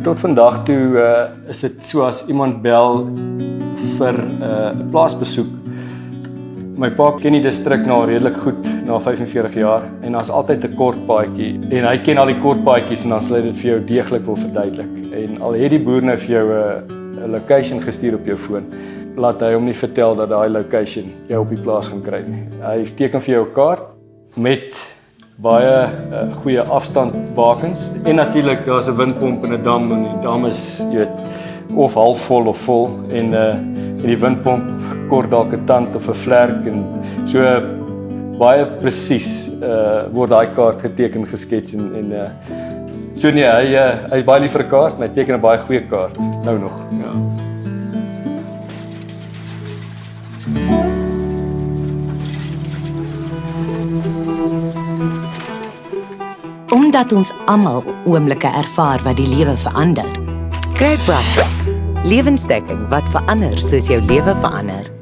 tot vandag toe is dit so as iemand bel vir 'n plaasbesoek. My pa ken die distrik nou redelik goed na 45 jaar en daar's altyd 'n kort paadjie en hy ken al die kort paadjies en dan sal hy dit vir jou deeglik wil verduidelik. En al het die boer nou vir jou 'n location gestuur op jou foon, laat hy hom nie vertel dat daai location jou op die plaas gaan kry nie. Hy teken vir jou 'n kaart met baie goeie afstandbakens en natuurlik daar's 'n windpomp en 'n dam en die dam is jy weet of halfvol of vol en die windpomp kort dalk 'n tand of 'n vlerk en so baie presies word daai kaart geteken, geskets en so nee, hy's baie lief vir 'n kaart en hy teken 'n baie goeie kaart nou nog. Ja. Omdat ons almal oomblikke ervaar wat die lewe verander. Kry BrackTrack, lewensdekking wat verander soos jou lewe verander.